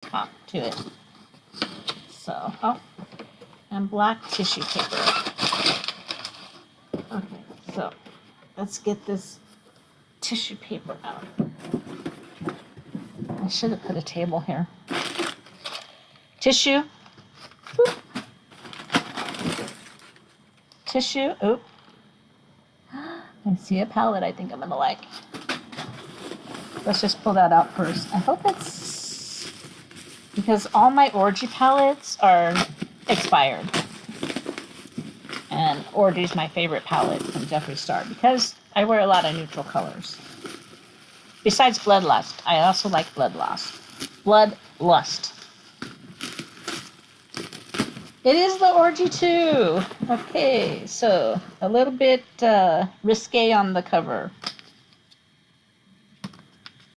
pop to it. So, oh, and black tissue paper. Okay, so let's get this tissue paper out. I should have put a table here. Tissue. Whoop. Tissue. Oop. I see a palette I think I'm gonna like. Let's just pull that out first. I hope it's because all my Orgy palettes are expired. And Orgy's my favorite palette from Jeffree Star because I wear a lot of neutral colors. Besides Bloodlust, I also like Bloodlust. Bloodlust. It is the Orgy too. Okay, so a little bit risque on the cover.